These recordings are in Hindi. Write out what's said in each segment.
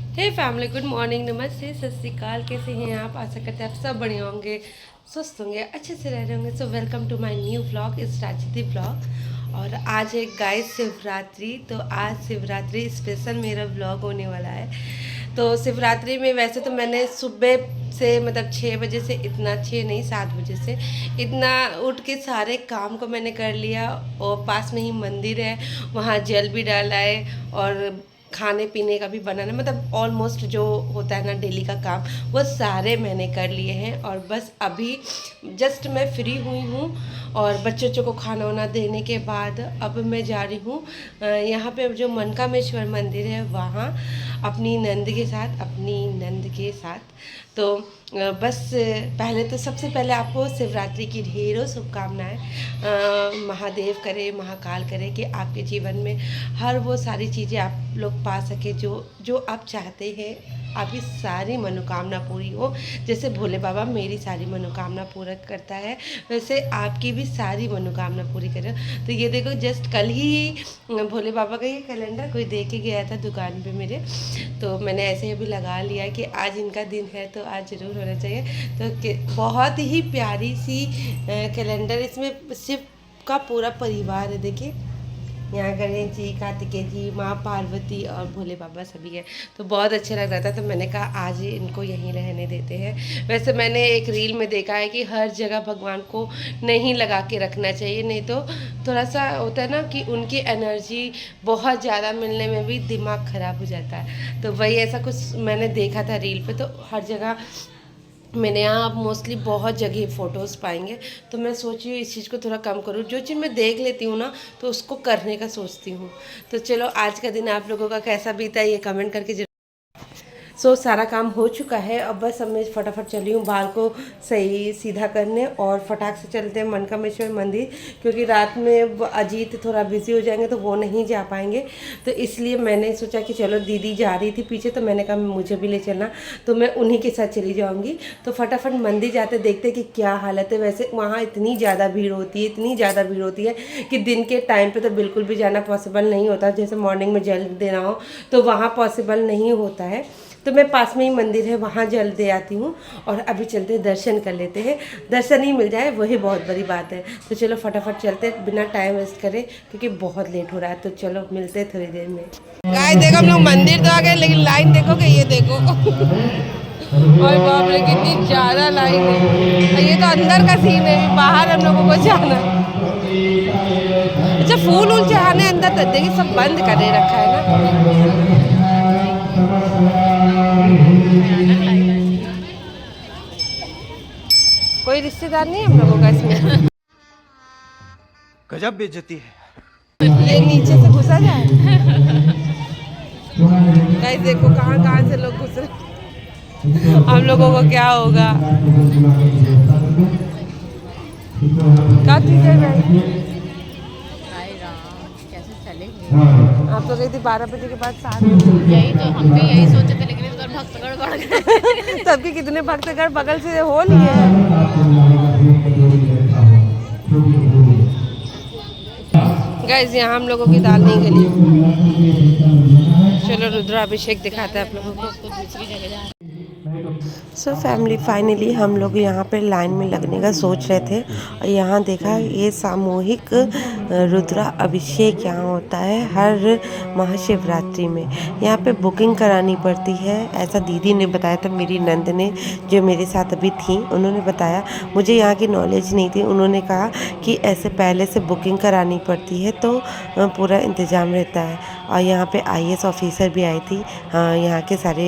हे फैमिली, गुड मॉर्निंग, नमस्ते, सत श्री अकाल। कैसे हैं आप? आशा करते हैं आप सब बढ़िया होंगे, स्वस्थ होंगे, अच्छे से रह रहे होंगे। So welcome to my new vlog, इस राजती व्लॉग। और आज है गाइस शिवरात्रि। तो आज शिवरात्रि स्पेशल मेरा व्लॉग होने वाला है। तो शिवरात्रि में वैसे तो मैंने सुबह से मतलब 6 बजे से इतना, 6 नहीं 7 बजे से इतना उठ के सारे काम को मैंने कर लिया। और पास में ही मंदिर है, वहाँ जल भी डाला है और खाने पीने का भी बनाना, मतलब ऑलमोस्ट जो होता है ना डेली का काम, वो सारे मैंने कर लिए हैं। और बस अभी जस्ट मैं फ्री हुई हूँ और बच्चों को खाना वाना देने के बाद अब मैं जा रही हूँ यहाँ पे जो मनकामेश्वर मंदिर है वहाँ अपनी नंद के साथ। तो बस पहले तो सबसे पहले आपको शिवरात्रि की ढेरों शुभकामनाएं। महादेव करे, महाकाल करे कि आपके जीवन में हर वो सारी चीज़ें आप लोग पा सके जो जो आप चाहते हैं। आपकी सारी मनोकामना पूरी हो। जैसे भोले बाबा मेरी सारी मनोकामना पूरा करता है, वैसे आपकी भी सारी मनोकामना पूरी करे। तो ये देखो, जस्ट कल ही भोले बाबा का ये कैलेंडर कोई दे के गया था दुकान पे मेरे, तो मैंने ऐसे ही अभी लगा लिया कि आज इनका दिन है तो आज ज़रूर होना चाहिए। तो बहुत ही प्यारी सी कैलेंडर, इसमें शिव का पूरा परिवार है। देखिए, यहाँ गणेश जी, कार्तिकेय जी, माँ पार्वती और भोले बाबा सभी है। तो बहुत अच्छा लग रहा था, तो मैंने कहा आज इनको यहीं रहने देते हैं। वैसे मैंने एक रील में देखा है कि हर जगह भगवान को नहीं लगा के रखना चाहिए, नहीं तो थोड़ा सा होता है ना कि उनकी एनर्जी बहुत ज़्यादा मिलने में भी दिमाग ख़राब हो जाता है। तो वही ऐसा कुछ मैंने देखा था रील पे। तो हर जगह मैंने यहाँ आप मोस्टली बहुत जगह फ़ोटोज़ पाएंगे। तो मैं सोची हूँ इस चीज़ को थोड़ा कम करूँ, जो चीज़ मैं देख लेती हूँ ना तो उसको करने का सोचती हूँ। तो चलो, आज का दिन आप लोगों का कैसा बीता है ये कमेंट करके। सारा काम हो चुका है। अब बस अब मैं फटाफट चली हूँ बाल को सही सीधा करने और फटाक से चलते हैं मनकामेश्वर मंदिर, क्योंकि रात में अजीत थोड़ा बिजी हो जाएंगे तो वो नहीं जा पाएंगे। तो इसलिए मैंने सोचा कि चलो, दीदी जा रही थी पीछे तो मैंने कहा मुझे भी ले चलना, तो मैं उन्हीं के साथ चली जाऊँगी। तो फटाफट मंदिर जाते देखते कि क्या हालत है। वैसे वहाँ इतनी ज़्यादा भीड़ होती है, इतनी ज़्यादा भीड़ होती है कि दिन के टाइम पर तो बिल्कुल भी जाना पॉसिबल नहीं होता। जैसे मॉर्निंग में जल देना हो तो वहाँ पॉसिबल नहीं होता है। तो मैं पास में ही मंदिर है वहाँ जल दे आती हूँ। और अभी चलते दर्शन कर लेते हैं, दर्शन ही मिल जाए वही बहुत बड़ी बात है। तो चलो फटाफट चलते बिना टाइम वेस्ट करें, क्योंकि बहुत लेट हो रहा है। तो चलो मिलते हैं थोड़ी देर में। गाइस देखो, हम लोग मंदिर तो आ गए, लेकिन लाइन देखो कि ये देखो और बाप रे कितनी ज़्यादा लाइन है। ये तो अंदर का सीन है, बाहर हम लोगों को जाना। अच्छा, फूल वूल चढ़ाने अंदर तो देखिए सब बंद करे रखा है ना। कोई रिश्तेदार नहीं है हम लोगों का इसमें। गजब बेइज्जती है। ये नीचे से घुसा जाए। गाइस देखो कहाँ कहाँ से लोग घुस रहे। हम लोगों को क्या होगा। क्या चीज है भाई? हाय राम, कैसे चलेंगे? आप तो गई थी 12 बजे के बाद 7 बजे। यही तो हम भी यही सोचे थे, लेकिन इस बार भक्तगढ़ बढ़ गए। सबके कितने भक्तगढ़ बगल से हो लिए हैं। गाइस यहाँ हम लोगों की दाल नहीं गली। चलो रुद्राभिषेक दिखाते हैं आप लोगों को। दूसरी जगह जाए। फैमिली फाइनली हम लोग यहाँ पे लाइन में लगने का सोच रहे थे, और यहाँ देखा ये सामूहिक रुद्रा अभिषेक यहाँ होता है हर महाशिवरात्रि में। यहाँ पे बुकिंग करानी पड़ती है, ऐसा दीदी ने बताया था, मेरी नंद ने जो मेरे साथ अभी थी उन्होंने बताया। मुझे यहाँ की नॉलेज नहीं थी। उन्होंने कहा कि ऐसे पहले से बुकिंग करानी पड़ती है तो पूरा इंतज़ाम रहता है। और यहाँ पे IAS ऑफिसर भी आई थी यहाँ के सारे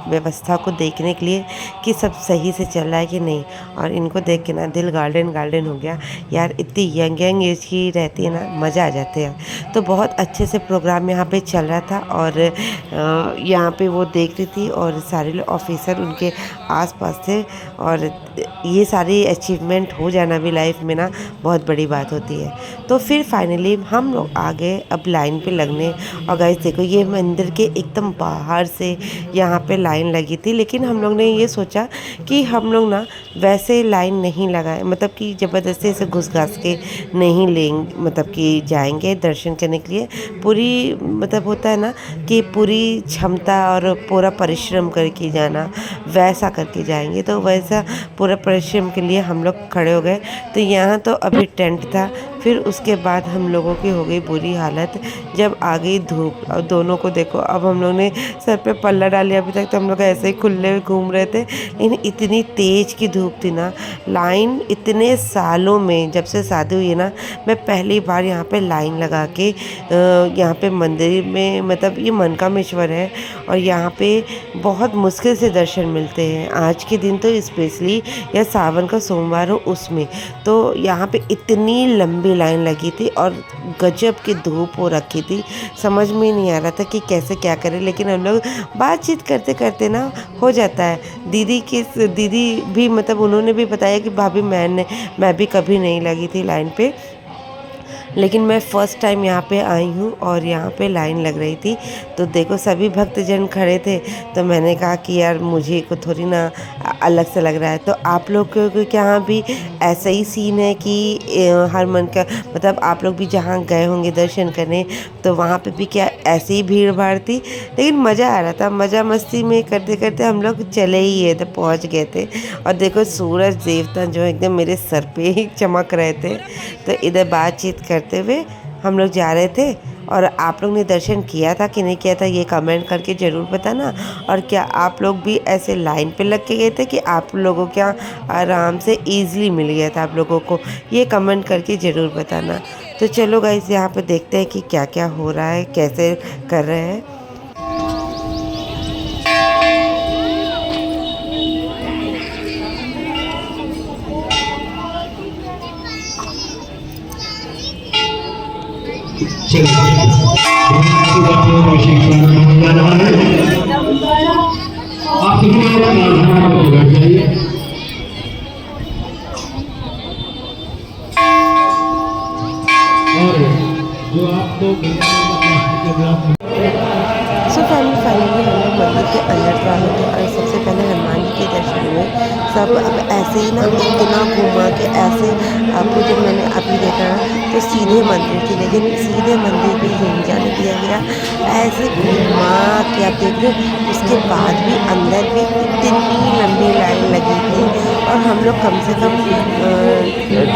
व्यवस्था को देखने के लिए कि सब सही से चल रहा है कि नहीं। और इनको देख के ना दिल गार्डन गार्डन हो गया यार। इतनी यंग यंग एज की रहती है ना, मज़ा आ जाते हैं। तो बहुत अच्छे से प्रोग्राम यहाँ पे चल रहा था और यहाँ पे वो देख रही थी और सारे ऑफिसर उनके आसपास थे। और ये सारी अचीवमेंट हो जाना भी लाइफ में ना बहुत बड़ी बात होती है। तो फिर फाइनली हम लोग आ गए अब लाइन पे लगने। और गाइस देखो, ये मंदिर के एकदम बाहर से यहाँ पे लाइन लगी थी, लेकिन हम लोग ने ये सोचा कि हम लोग ना वैसे लाइन नहीं लगाए, मतलब कि ज़बरदस्ती ऐसे घुस घास के नहीं लेंगे, मतलब कि जाएंगे दर्शन करने के लिए। पूरी मतलब होता है ना कि पूरी क्षमता और पूरा परिश्रम करके जाना, वैसा करके जाएंगे। तो वैसा पूरा परिश्रम के लिए हम लोग खड़े हो गए। तो यहाँ तो अभी टेंट था, फिर उसके बाद हम लोगों की हो गई बुरी हालत जब आ गई धूप। और दोनों को देखो, अब हम लोग ने सर पे पल्ला डाल लिया। अभी तक तो हम लोग ऐसे ही खुले घूम रहे थे, लेकिन इतनी तेज़ की धूप थी ना। लाइन इतने सालों में, जब से शादी हुई है ना, मैं पहली बार यहाँ पे लाइन लगा के यहाँ पे मंदिर में, मतलब ये मनकामेश्वर है और यहाँ पे बहुत मुश्किल से दर्शन मिलते हैं। आज के दिन तो स्पेशली, या सावन का सोमवार हो उसमें, तो यहाँ पे इतनी लंबी लाइन लगी थी और गजब की धूप हो रखी थी। समझ में नहीं आ रहा था कि कैसे क्या करें, लेकिन हम लोग बातचीत करते करते ना हो जाता है। दीदी भी, मतलब उन्होंने भी बताया कि भाभी मैं भी कभी नहीं लगी थी लाइन पे, लेकिन मैं फ़र्स्ट टाइम यहाँ पे आई हूँ और यहाँ पे लाइन लग रही थी। तो देखो सभी भक्तजन खड़े थे, तो मैंने कहा कि यार मुझे को थोड़ी ना अलग से लग रहा है। तो आप लोग के यहाँ भी ऐसा ही सीन है कि हर मन का, मतलब आप लोग भी जहाँ गए होंगे दर्शन करने, तो वहाँ पे भी क्या ऐसे ही भीड़ भाड़ थी? लेकिन मज़ा आ रहा था। मज़ा मस्ती में करते करते हम लोग चले ही गए थे, पहुँच गए थे। और देखो सूरज देवता जो एकदम मेरे सर पे ही चमक रहे थे। तो इधर बातचीत करते हुए हम लोग जा रहे थे। और आप लोग ने दर्शन किया था कि नहीं किया था, ये कमेंट करके ज़रूर बताना। और क्या आप लोग भी ऐसे लाइन पे लग के गए थे कि आप लोगों को क्या आराम से ईज़िली मिल गया था आप लोगों को, ये कमेंट करके ज़रूर बताना। तो चलो गाइस, यहाँ पे देखते हैं कि क्या क्या हो रहा है, कैसे कर रहे हैं। आप जाइए। और जो आपको फाइनली हम लोग मंदिर के अंदर तो आ गए थे और सबसे पहले हनुमान जी के दर्शन हुए। सब अब ऐसे ही ना इतना घुमा के ऐसे, आपको जब मैंने अभी देखा ना तो सीधे मंदिर थी, लेकिन सीधे मंदिर भी नहीं जाने दिया गया, ऐसे घुमा के आप देख रहे हो। उसके बाद भी अंदर भी इतनी लंबी लाइन लगी थी और हम लोग कम से कम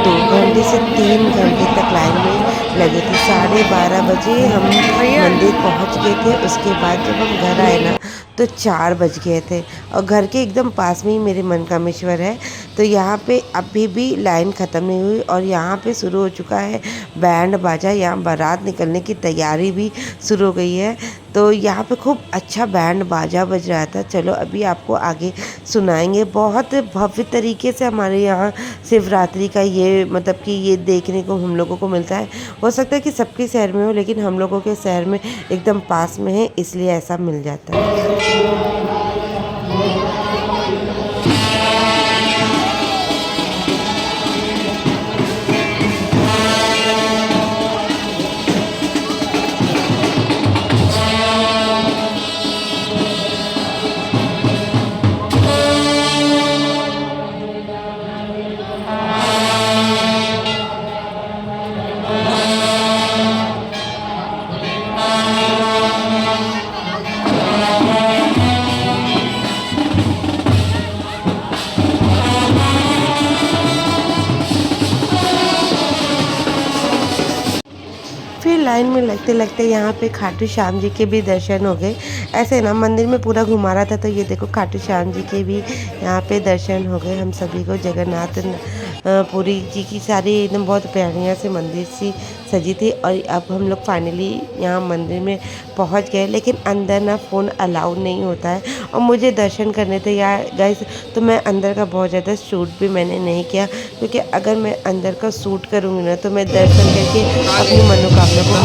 2 घंटे से 3 घंटे तक लाइन में लगे थे। 12:30 बजे हम मंदिर पहुंच गए थे। उसके बाद जब हम घर आए ना तो 4 बज गए थे। और घर के एकदम पास में ही मेरे मनकामेश्वर है, तो यहाँ पे अभी भी लाइन ख़त्म नहीं हुई और यहाँ पे शुरू हो चुका है बैंड बाजा। यहाँ बारात निकलने की तैयारी भी शुरू हो गई है, तो यहाँ पे खूब अच्छा बैंड बाजा बज रहा था। चलो अभी आपको आगे सुनाएंगे। बहुत भव्य तरीके से हमारे यहाँ शिवरात्रि का ये, मतलब कि ये देखने को हम लोगों को मिलता है। हो सकता है कि सबके शहर में हो, लेकिन हम लोगों के शहर में एकदम पास में है, इसलिए ऐसा मिल जाता है। फिर लाइन में लगते लगते यहाँ पे खाटू श्याम जी के भी दर्शन हो गए। ऐसे ना मंदिर में पूरा घुमा रहा था, तो ये देखो खाटू श्याम जी के भी यहाँ पे दर्शन हो गए हम सभी को। जगन्नाथ पुरी जी की सारी एकदम बहुत प्यारियाँ से मंदिर सी सजी थी। और अब हम लोग फाइनली यहाँ मंदिर में पहुँच गए, लेकिन अंदर ना फ़ोन अलाउड नहीं होता है और मुझे दर्शन करने थे यार गाइस, तो मैं अंदर का बहुत ज़्यादा शूट भी मैंने नहीं किया, क्योंकि अगर मैं अंदर का शूट करूँगी ना तो मैं दर्शन करके अपनी मनोकामना को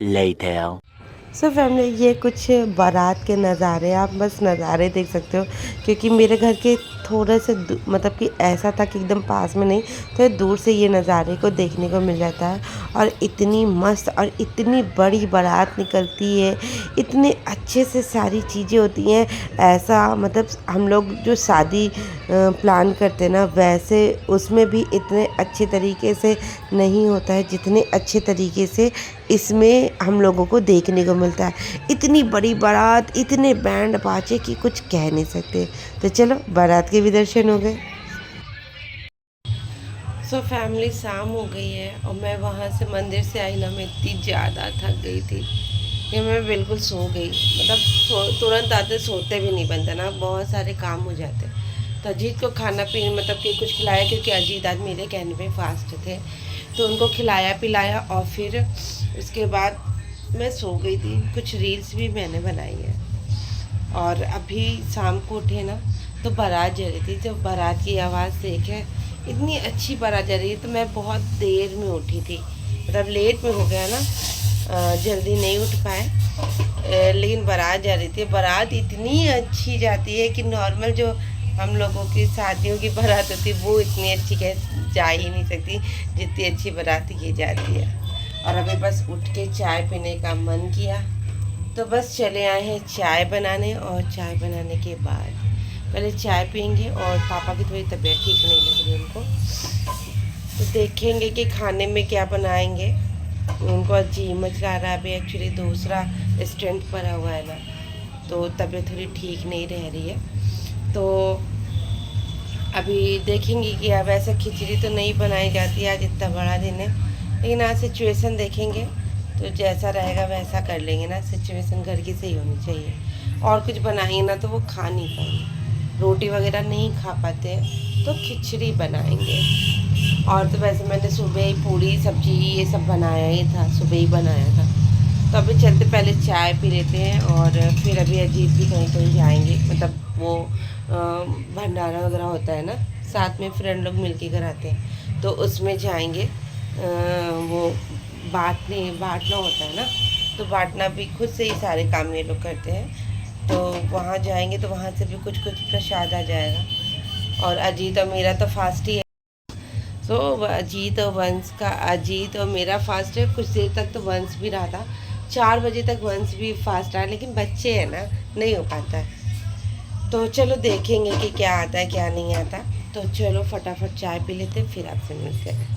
Later. सो फैमिली, ये कुछ बारात के नज़ारे, आप बस नज़ारे देख सकते हो, क्योंकि मेरे घर के थोड़ा से मतलब कि ऐसा था कि एकदम पास में नहीं, तो दूर से ये नज़ारे को देखने को मिल जाता है। और इतनी मस्त और इतनी बड़ी बारात निकलती है, इतने अच्छे से सारी चीज़ें होती हैं। ऐसा मतलब हम लोग जो शादी प्लान करते हैं ना, वैसे उसमें भी इतने अच्छे तरीके से नहीं होता है जितने अच्छे तरीके से इसमें हम लोगों को देखने को मिलता है। इतनी बड़ी बारात, इतने बैंड बाजे कि कुछ कह नहीं सकते। तो चलो, बारात के भी दर्शन हो गए। सो फैमिली, शाम हो गई है और मैं वहाँ से मंदिर से आई ना, मैं इतनी ज़्यादा थक गई थी कि मैं बिल्कुल सो गई। मतलब तुरंत आते सोते भी नहीं बनता ना, बहुत सारे काम हो जाते। तो अजीत को खाना पीने मतलब कि कुछ खिलाया, क्योंकि अजीत आज मेरे कहने पे फास्ट थे, तो उनको खिलाया पिलाया और फिर उसके बाद मैं सो गई थी। कुछ रील्स भी मैंने बनाई है। और अभी शाम को उठे ना, तो बारात जा रही थी। जब बारात की आवाज़ देखे, इतनी अच्छी बारात जा रही है, तो मैं बहुत देर में उठी थी, मतलब लेट में हो गया ना, जल्दी नहीं उठ पाए। लेकिन बारात जा रही थी। बारात इतनी अच्छी जाती है कि नॉर्मल जो हम लोगों की शादियों की बारात होती है, वो इतनी अच्छी जा ही नहीं सकती जितनी अच्छी बारात ये जाती है। और अभी बस उठ के चाय पीने का मन किया, तो बस चले आए हैं चाय बनाने। और चाय बनाने के बाद पहले चाय पियेंगे, और पापा की थोड़ी तबीयत ठीक नहीं लग रही उनको, तो देखेंगे कि खाने में क्या बनाएंगे। उनको अजीब मचा रहा है अभी, एक्चुअली दूसरा स्टेंट पड़ा हुआ है ना, तो तबीयत थोड़ी ठीक नहीं रह रही है। तो अभी देखेंगे कि अब ऐसा खिचड़ी तो नहीं बनाई जाती आज, इतना बड़ा दिन है, लेकिन आज सिचुएशन देखेंगे, तो जैसा रहेगा वैसा कर लेंगे ना। सिचुएशन घर की सही होनी चाहिए। और कुछ बनाएंगे ना तो वो खा नहीं पाएंगे, रोटी वगैरह नहीं खा पाते, तो खिचड़ी बनाएंगे। और तो वैसे मैंने सुबह ही पूड़ी सब्जी ये सब बनाया ही था, सुबह ही बनाया था। तो अभी चलते, पहले चाय पी लेते हैं, और फिर अभी अजीत भी कहीं कहीं जाएंगे, मतलब वो भंडारा वगैरह होता है ना, साथ में फ्रेंड लोग मिलके कराते हैं, तो उसमें जाएंगे। वो बांटना होता है ना, तो बांटना भी खुद से ही सारे काम ये लोग करते हैं। तो वहाँ जाएंगे, तो वहाँ से भी कुछ कुछ प्रसाद आ जाएगा। और अजीत और मेरा तो फास्ट ही है। सो अजीत और मेरा फास्ट है। कुछ देर तक तो वंश भी रहा था, 4 बजे तक वंश भी फास्ट रहा, लेकिन बच्चे हैं ना, नहीं हो पाता है। तो चलो देखेंगे कि क्या आता है क्या नहीं आता। तो चलो फटाफट चाय पी लेते, फिर आपसे मिलते हैं।